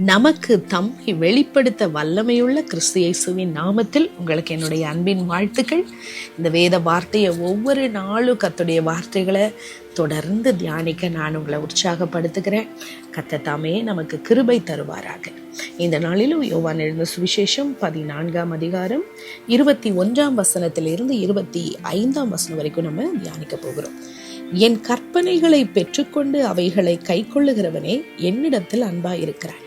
நமக்கு தம்மை வெளிப்படுத்த வல்லமையுள்ள கிறிஸ்து இயேசுவின் நாமத்தில் உங்களுக்கு என்னுடைய அன்பின் வாழ்த்துக்கள். இந்த வேத வார்த்தையை ஒவ்வொரு நாளும் கர்த்தருடைய வார்த்தைகளை தொடர்ந்து தியானிக்க நான் உங்களை உற்சாகப்படுத்துகிறேன். கர்த்தர் தாமே நமக்கு கிருபை தருவாராக. இந்த நாளிலும் யோவான் எழுதின சுவிசேஷம் 14ஆம் அதிகாரம் 21ஆம் வசனத்திலிருந்து 25ஆம் வசனம் வரைக்கும் நம்ம தியானிக்க போகிறோம். என் கற்பனைகளை பெற்றுக்கொண்டு அவைகளை கைக்கொள்ளுகிறவனே என்னிடத்தில் அன்பாயிருக்கிறான்.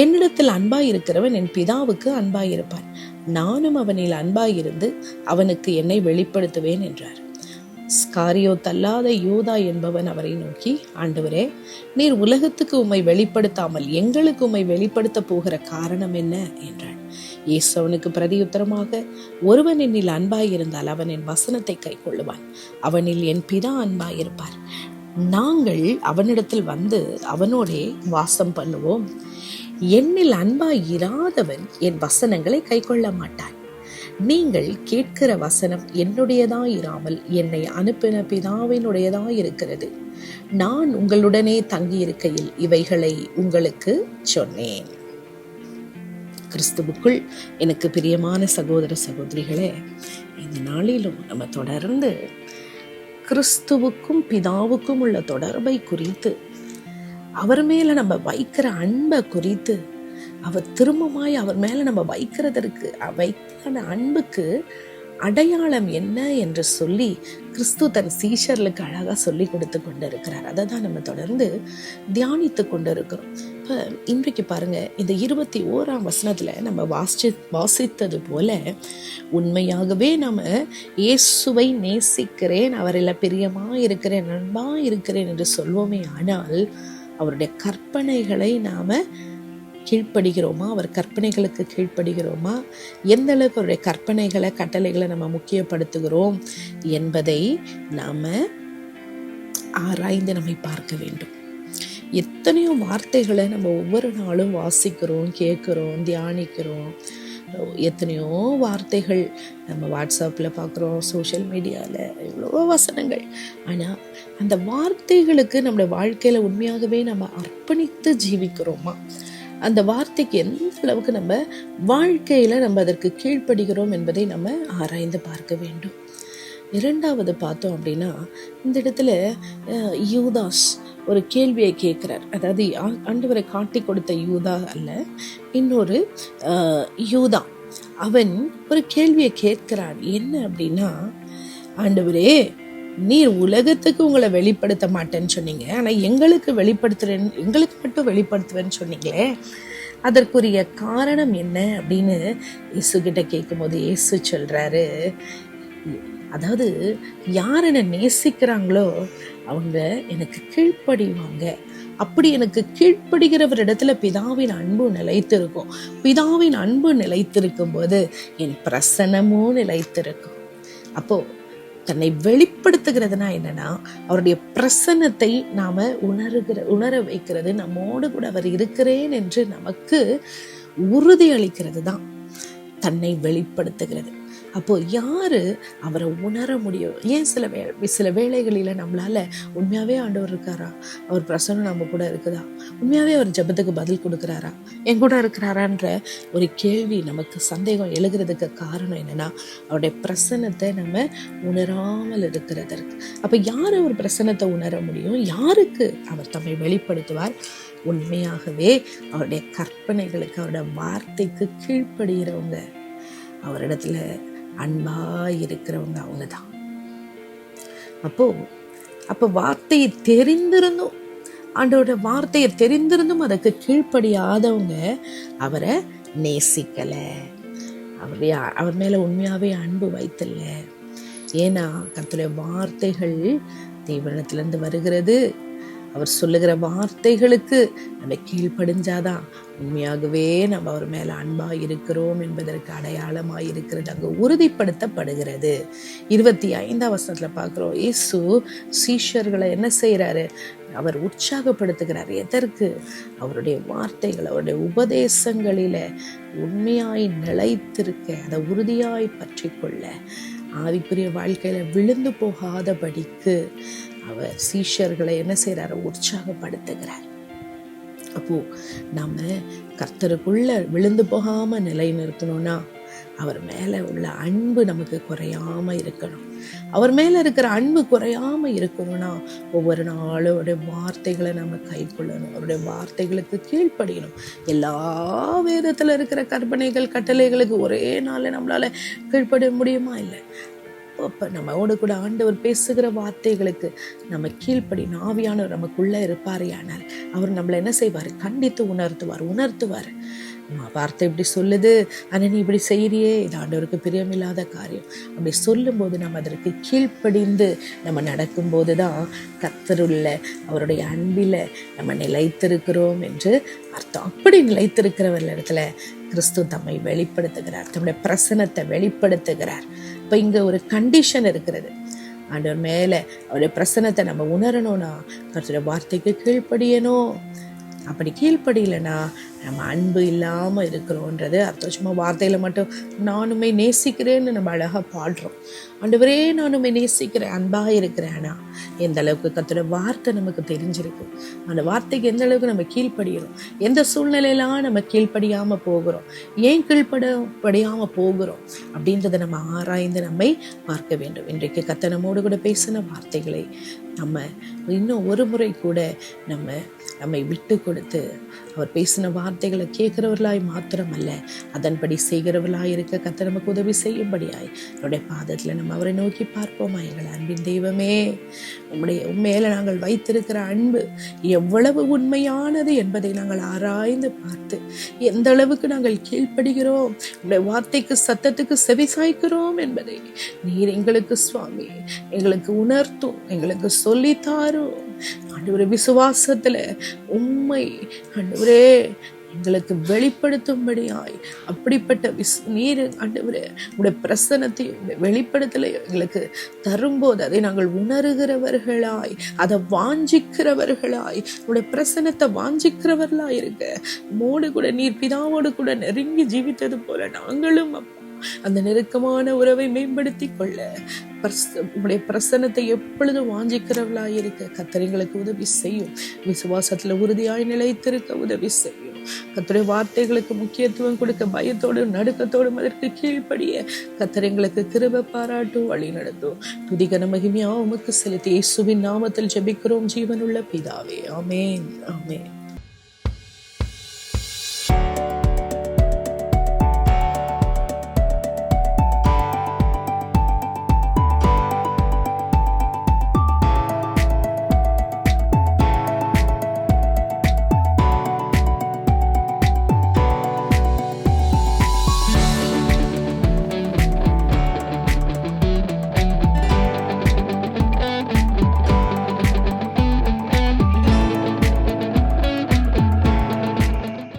என்னிடத்தில் அன்பாயிருக்கிறவன் என் பிதாவுக்கு அன்பாயிருப்பான். நானும் அவனில் அன்பாயிருந்து அவனுக்கு என்னை வெளிப்படுத்துவேன் என்றார். ஸ்காரியோத்தல்லாத யூதா என்பவன் அவரை நோக்கி, ஆண்டவரே, நீர் உலகத்துக்கு உம்மை வெளிப்படுத்தாமல் எங்களுக்கு உம்மை வெளிப்படுத்த போகிற காரணம் என்ன என்றான். இயேசு அவனுக்கு பிரதியுத்தரமாக, ஒருவன் என்னில் அன்பாயிருந்தால் அவன் என் வசனத்தை கை கொள்ளுவான். அவனில் என் பிதா அன்பாயிருப்பார். நாங்கள் அவனிடத்தில் வந்து அவனோடே வாசம் பண்ணுவோம். என்னில் அன்பாய் இராதவன் என் வசனங்களை கை கொள்ள மாட்டான். நீங்கள் கேட்கிற வசனம் என்னுடையதாய் இராமல் என்னை அனுப்பின பிதாவினுடையதாய் இருக்கிறது. நான் உங்களுடனே தங்கியிருக்கையில் இவைகளை உங்களுக்கு சொன்னேன். கிறிஸ்துவுக்குள் எனக்கு பிரியமான சகோதர சகோதரிகளே, இந்த நாளிலும் நம்ம தொடர்ந்து கிறிஸ்துவுக்கும் பிதாவுக்கும் உள்ள தொடர்பை குறித்து, அவர் மேல நம்ம வைக்கிற அன்பை குறித்து, அவர் திரும்பமாய் அவர் மேல நம்ம வைக்கிறதற்கு வைக்கிற அன்புக்கு அடையாளம் என்ன என்று சொல்லி கிறிஸ்து தன் சீஷர்களுக்கு அழகா சொல்லி கொடுத்து கொண்டு இருக்கிறார். அதை தான் நம்ம தொடர்ந்து தியானித்து கொண்டு இருக்கிறோம். இப்போ இன்றைக்கு பாருங்க, இந்த 21ஆம் வசனத்துல நம்ம வாசித்தது போல உண்மையாகவே நம்ம இயேசுவை நேசிக்கிறேன், அவரில் பிரியமா இருக்கிறேன், அன்பா இருக்கிறேன் என்று சொல்வோமே ஆனால் அவருடைய கற்பனைகளை நாம கீழ்ப்படுகிறோமா? அவர் கற்பனைகளுக்கு கீழ்ப்படுகிறோமா? எந்த அளவுக்கு அவருடைய கற்பனைகளை கட்டளைகளை நம்ம முக்கியப்படுத்துகிறோம் என்பதை நாம ஆராய்ந்து நம்மை பார்க்க வேண்டும். எத்தனையோ வார்த்தைகளை நம்ம ஒவ்வொரு நாளும் வாசிக்கிறோம், கேட்கிறோம், தியானிக்கிறோம். எத்தனையோ வார்த்தைகள் நம்ம வாட்ஸ்அப்பில் பார்க்குறோம், சோஷியல் மீடியாவில் எவ்வளோ வசனங்கள். ஆனால் அந்த வார்த்தைகளுக்கு நம்முடைய வாழ்க்கையில் உண்மையாகவே நம்ம அர்ப்பணித்து ஜீவிக்கிறோமா? அந்த வார்த்தைக்கு எந்த அளவுக்கு நம்ம வாழ்க்கையில் நம்ம அதற்கு கீழ்ப்படுகிறோம் என்பதை நம்ம ஆராய்ந்து பார்க்க வேண்டும். இரண்டாவது பார்த்தோம் அப்படின்னா, இந்த இடத்துல யூதாஸ் ஒரு கேள்வியை கேட்கிறார். அதாவது ஆண்டவரை காட்டி கொடுத்த யூதா அல்ல, இன்னொரு யூதா. அவன் ஒரு கேள்வியை கேட்கிறான். என்ன அப்படின்னா, ஆண்டவரே, நீர் உலகத்துக்கு உங்களை வெளிப்படுத்த மாட்டேன்னு சொன்னீங்க, ஆனா எங்களுக்கு மட்டும் வெளிப்படுத்துவேன்னு சொன்னீங்களே, அதற்குரிய காரணம் என்ன அப்படின்னு இயேசு கிட்ட கேட்கும் போது இயேசு சொல்றாரு, அதாவது யார் என்னை நேசிக்கிறாங்களோ அவங்க எனக்கு கீழ்ப்படிவாங்க. அப்படி எனக்கு கீழ்ப்படுகிறவரிடத்துல பிதாவின் அன்பு நிலைத்திருக்கும். பிதாவின் அன்பு நிலைத்திருக்கும் போது என் பிரசன்னமும் நிலைத்திருக்கும். அப்போ தன்னை வெளிப்படுத்துகிறதுனா என்னன்னா, அவருடைய பிரசன்னத்தை நாம உணர வைக்கிறது, நம்மோடு கூட அவர் இருக்கிறேன் என்று நமக்கு உறுதி அளிக்கிறது தான் தன்னை வெளிப்படுத்துகிறது. அப்போ யாரு அவரை உணர முடியும்? ஏன் சில வேளைகளில நம்மளால உண்மையாவே ஆண்டவர் இருக்காரா, அவர் பிரசன்னம் நம்ம கூட இருக்குதா, உண்மையாவே அவர் ஜெபத்துக்கு பதில் கொடுக்கிறாரா, என் கூட இருக்கிறாரான்ற ஒரு கேள்வி நமக்கு சந்தேகம் எழுகிறதுக்கு காரணம் என்னன்னா, அவருடைய பிரசன்னத்தை நம்ம உணராமல் இருக்கிறதற்கு. அப்ப யாரு ஒரு பிரசன்னத்தை உணர முடியும்? யாருக்கு அவர் தம்மை வெளிப்படுத்துவார்? உண்மையாகவே அவருடைய கற்பனைகளுக்கு, அவருடைய வார்த்தைக்கு கீழ்ப்படுகிறவங்க, அவரிடத்துல அன்பா இருக்கிறவங்க அவங்கதான். அப்போ வார்த்தையை தெரிந்திருந்தும், ஆண்டோட வார்த்தையை தெரிந்திருந்தும் அதற்கு கீழ்ப்படியாதவங்க அவரை நேசிக்கல, அவர் மேல உண்மையாவே அன்பு வைத்தல. ஏன்னா கர்த்தருடைய வார்த்தைகள் தேவனிடத்திலிருந்து வருகிறது. அவர் சொல்லுகிற வார்த்தைகளுக்கு நம்ம கீழ்ப்படிஞ்சாதான் உண்மையாகவே நம்ம அவர் மேல அன்பா இருக்கிறோம் என்பதற்கு அடையாளமா இருக்கிறது அங்க உறுதிப்படுத்தப்படுகிறது. 25ஆம் வசனத்துல பார்க்கிறோம், இயேசு சீஷர்களை என்ன செய்யறாரு? அவர் உற்சாகப்படுத்துகிறார். எதற்கு? அவருடைய வார்த்தைகள், அவருடைய உபதேசங்களில உண்மையாய் நிலைத்திருக்க, அதை உறுதியாய் பற்றி கொள்ள ஆவிக்குரிய வாழ்க்கையில விழுந்து போகாதபடிக்கு அவர் சீஷர்களை என்ன செய்றாரு? உற்சாகப்படுத்துகிறார். அப்போ நம்ம கர்த்தருக்குள்ள விழுந்து போகாம நிலை நிறுத்தணும்னா அவர் மேல உள்ள அன்பு நமக்கு குறையாம இருக்கணும். அவர் மேல இருக்கிற அன்பு குறையாம இருக்கணும்னா ஒவ்வொரு நாளும் அவருடைய வார்த்தைகளை நம்ம கை கொள்ளணும், அவருடைய வார்த்தைகளுக்கு கீழ்ப்படியணும். எல்லா வேதத்துல இருக்கிற கற்பனைகள் கட்டளைகளுக்கு ஒரே நாள்ல நம்மளால கீழ்ப்படிய முடியுமா? இல்லை. அப்போ நம்மோடு கூட ஆண்டவர் பேசுகிற வார்த்தைகளுக்கு நம்ம கீழ்ப்படி ஆவியானவர் நமக்குள்ள இருப்பாரேயானால் அவர் நம்மளை என்ன செய்வார்? கண்டித்து உணர்த்துவார். வார்த்தை இப்படி சொல்லுது, ஆனால் நீ இப்படி செய்யறியே, இது ஆண்டவருக்கு பிரியமில்லாத காரியம். அப்படி சொல்லும்போது நம்ம அதற்கு கீழ்ப்படிந்து நம்ம நடக்கும்போது தான் கர்த்தருள்ள அவருடைய அன்பில் நம்ம நிலைத்திருக்கிறோம் என்று அர்த்தம். அப்படி நிலைத்திருக்கிறவர்கள் இடத்துல கிறிஸ்து தம்மை வெளிப்படுத்துகிறார், தம்முடைய பிரசன்னத்தை வெளிப்படுத்துகிறார். இப்போ இங்கே ஒரு கண்டிஷன் இருக்கிறது. ஆண்டவர் மேலே அவருடைய பிரசன்னத்தை நம்ம உணரணும்னா கர்த்தருடைய வார்த்தைக்கு கீழ்ப்படியணும். அப்படி கீழ்ப்படியலைன்னா நம்ம அன்பு இல்லாமல் இருக்கிறோன்றது அர்த்தம். சும்மா வார்த்தையில் மட்டும் நானுமே நேசிக்கிறேன்னு நம்ம அழகாக பாடுறோம். ஆண்டவரே நானுமே நேசிக்கிறேன், அன்பாக இருக்கிறேன்னா எந்த அளவுக்கு கர்த்தருடைய வார்த்தை நமக்கு தெரிஞ்சிருக்கு, அந்த வார்த்தைக்கு எந்த அளவுக்கு நம்ம கீழ்ப்படிகிறோம், எந்த சூழ்நிலையெல்லாம் நம்ம கீழ்ப்படியாமல் போகிறோம், ஏன் கீழ்ப்படியாமல் போகிறோம் அப்படின்றத நம்ம ஆராய்ந்து நம்மை பார்க்க வேண்டும். இன்றைக்கு கர்த்தர் நம்மோடு கூட பேசின வார்த்தைகளை நம்ம இன்னும் ஒரு முறை கூட நம்மை விட்டு கொடுத்து அவர் பேசின வார்த்தைகளை கேட்கிறவர்களாய் மாத்திரமல்ல அதன்படி செய்கிறவர்களாய் இருக்க கர்த்தர் நமக்கு உதவி செய்யும்படியாய் அவருடைய பாதத்தில் நம்ம அவரை நோக்கி பார்ப்போமா? எங்கள் அன்பின் தெய்வமே, உண்மையில நாங்கள் வைத்திருக்கிற அன்பு எவ்வளவு உண்மையானது என்பதை நாங்கள் ஆராய்ந்து பார்த்து எந்த அளவுக்கு நாங்கள் கீழ்ப்படுகிறோம், உங்களுடைய வார்த்தைக்கு சத்தத்துக்கு செவி சாய்க்கிறோம் என்பதை நீர் எங்களுக்கு சுவாமி எங்களுக்கு உணர்த்தும், எங்களுக்கு சொல்லித்தாரும். ஆண்டவரே, விசுவாசத்துல உண்மை ஆண்டவரே எங்களுக்கு வெளிப்படுத்தும்படியாய் அப்படிப்பட்ட நீர் ஆண்டவரே உடைய பிரசன்னத்தையும் வெளிப்படுத்தலையும் எங்களுக்கு தரும்போது அதை நாங்கள் உணர்கிறவர்களாய், அதை வாஞ்சிக்கிறவர்களாய், உடைய பிரசன்னத்தை வாஞ்சிக்கிறவர்களாய் இருக்க மோடு கூட நீர் பிதாவோடு கூட நெருங்கி ஜீவித்தது போல நாங்களும் அந்த நெருக்கமான உறவை மேம்படுத்தி கொள்ள உடைய பிரசன்னத்தை எப்பொழுதும் வாஞ்சிக்கிறவர்களாய் இருக்க கர்த்தருக்கு உதவி செய்யும். விசுவாசத்துல உறுதியாய் நிலைத்திருக்க உதவி செய்யும். கர்த்தருடைய வார்த்தைகளுக்கு முக்கியத்துவம் கொடுக்க பயத்தோடும் நடுக்கத்தோடும் அதற்கு கீழ்ப்படிய கர்த்தருக்கு கிருபை பாராட்டும், வழி நடத்தும். துதிகன மகிமையா உமக்கு செலுத்தி இயேசுவின் நாமத்தில் ஜெபிக்கிறோம் ஜீவனுள்ள பிதாவே. ஆமென், ஆமென்.